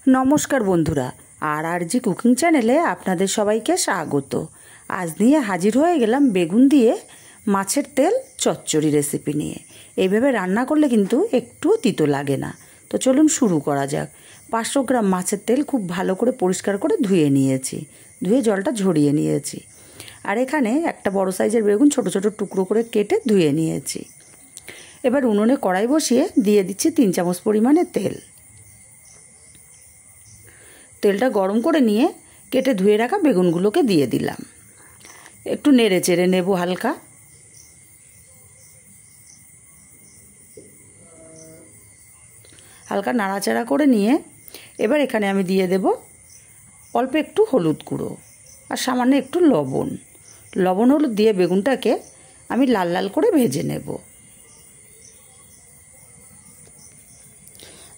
नमस्कार बंधुरा RG cooking चैनेले आपनादेर सबाइके स्वागत। आज निये हाजिर हये गेलाम बेगुन दिये माछेर तेल चच्चड़ी रेसिपि निये। एइभाবে रान्ना करले किन्तु एकटुओ तितो लागे ना। तो चलुन शुरू करा जाक। 500 ग्राम माछेर तेल खूब भालो करे परिष्कार करे धुए नियेछि, धुए जलटा झरिये नियेछि। आर एखाने एकटा बड़ो साइजेर बेगुन छोटो छोटो टुकरो करे केटे धुए नियेछि। एबार उनुने कड़ाई बसिए दिये दिচ্ছি 3 चामच परिमाणे तेल। तेलटा गरम करे निये केटे धुए राखा बेगुनगुलोके दिए दिलाम। एकटू नेड़े चेड़े नेब हालका। हालका नाड़ाचाड़ा करे निये एबार एखाने आमी दिए देब अल्प एकटू हलुद गुঁড়ো और सामान्य एकटू लवण। लवण हलुद दिए बेगुनटाके आमी लाल लाल करे भेजे नेब।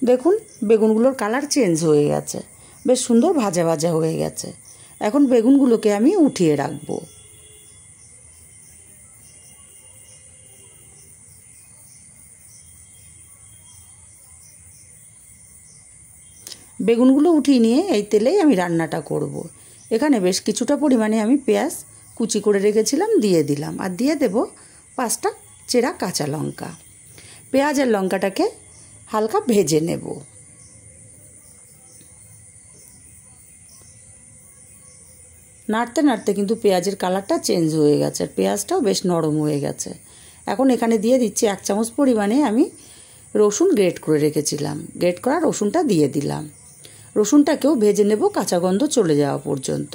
देखुन बेगुनगुलोर कालार चेंज हो गेছে, बेश सुंदर भाजा भाजा हो गेছে। এখন বেগুনগুলোকে আমি উঠিয়ে রাখব। বেগুনগুলো উঠিয়ে নিয়ে এই তেলেই আমি রান্নাটা করব। এখানে বেশ কিছুটা পরিমাণে আমি পেঁয়াজ কুচি করে রেখেছিলাম দিয়ে দিলাম আর দিয়ে দেব 5টা চেরা কাঁচা লঙ্কা। পেঁয়াজ আর লঙ্কাটাকে হালকা ভেজে নেব। নাড়তে নাড়তে কিন্তু পেঁয়াজের কালারটা চেঞ্জ হয়ে গেছে আর পেঁয়াজটাও বেশ নরম হয়ে গেছে। এখন এখানে দিয়ে দিচ্ছি 1 চামচ পরিমাণে আমি রসুন গ্রেট করে রেখেছিলাম। গ্রেট করা রসুনটা দিয়ে দিলাম। রসুনটাকেও ভেজে নেব কাঁচা গন্ধ চলে যাওয়া পর্যন্ত।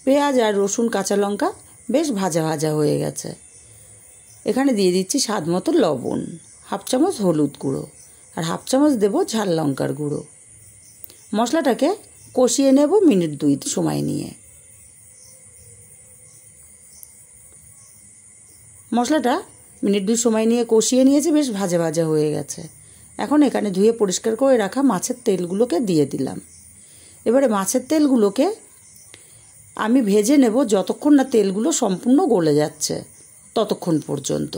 পেঁয়াজ আর রসুন কাঁচা লঙ্কা বেশ ভাজা ভাজা হয়ে গেছে। এখানে দিয়ে দিচ্ছি স্বাদ মতো লবণ, 1/2 চামচ হলুদ গুঁড়ো আর 1/2 চামচ দেব ঝাল লঙ্কার গুঁড়ো। মশলাটাকে কষিয়ে নেব মিনিট 2 সময় নিয়ে। মশলাটা মিনিট 2 সময় নিয়ে কষিয়ে নিয়েছি, বেশ ভাজা ভাজা হয়ে গেছে। এখন এখানে ধুয়ে পরিষ্কার করে রাখা মাছের তেলগুলোকে দিয়ে দিলাম। এবারে মাছের তেলগুলোকে আমি ভেজে নেব যতক্ষণ না তেলগুলো সম্পূর্ণ গলে যাচ্ছে ততক্ষণ পর্যন্ত।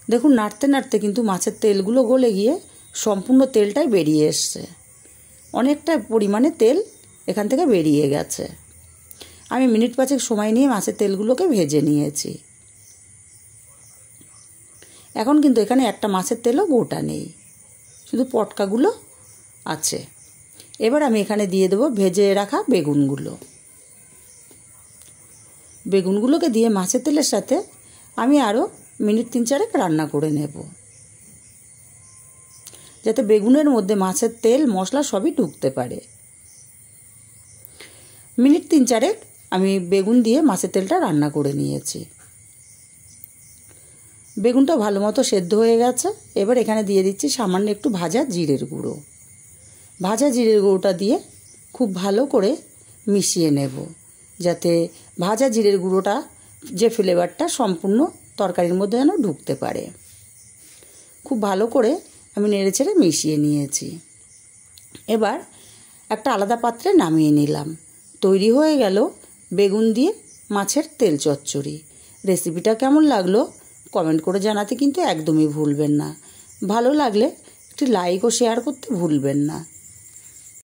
দেখুন নাড়তে নাড়তে কিন্তু মাছের তেলগুলো গলে গিয়ে সম্পূর্ণ তেলটাই বেরিয়ে এসছে। অনেকটা পরিমাণে তেল এখান থেকে বেরিয়ে গেছে। আমি মিনিট 5 সময় নিয়ে মাছের তেলগুলোকে ভেজে নিয়েছি। এখন কিন্তু এখানে একটা মাছের তেলও গোটা নেই, শুধু পটকাগুলো আছে। এবার আমি এখানে দিয়ে দেব ভেজে রাখা বেগুনগুলো। বেগুনগুলোকে দিয়ে মাছের তেলের সাথে আমি আরও মিনিট 3-4 রান্না করে নেব, যাতে বেগুনের মধ্যে মাছের তেল মশলা সবই ঢুকতে পারে। মিনিট 3-4 আমি বেগুন দিয়ে মাছের তেলটা রান্না করে নিয়েছি। বেগুনটা ভালো মতো সেদ্ধ হয়ে গেছে। এবার এখানে দিয়ে দিচ্ছি সামান্য একটু ভাজা জিরের গুঁড়ো। ভাজা জিরের গুঁড়োটা দিয়ে খুব ভালো করে মিশিয়ে নেব, যাতে ভাজা জিরের গুঁড়োটা যে ফ্লেভারটা সম্পূর্ণ তরকারির মধ্যে যেন ঢুকতে পারে। খুব ভালো করে আমি নেড়েচেড়ে মিশিয়ে নিয়েছি। এবার একটা আলাদা পাত্রে নামিয়ে নিলাম। তৈরি হয়ে গেল বেগুন দিয়ে মাছের তেল চচ্চড়ি। রেসিপিটা কেমন লাগলো কমেন্ট করে জানাতে কিন্তু একদমই ভুলবেন না। ভালো লাগলে একটি লাইক ও শেয়ার করতে ভুলবেন না।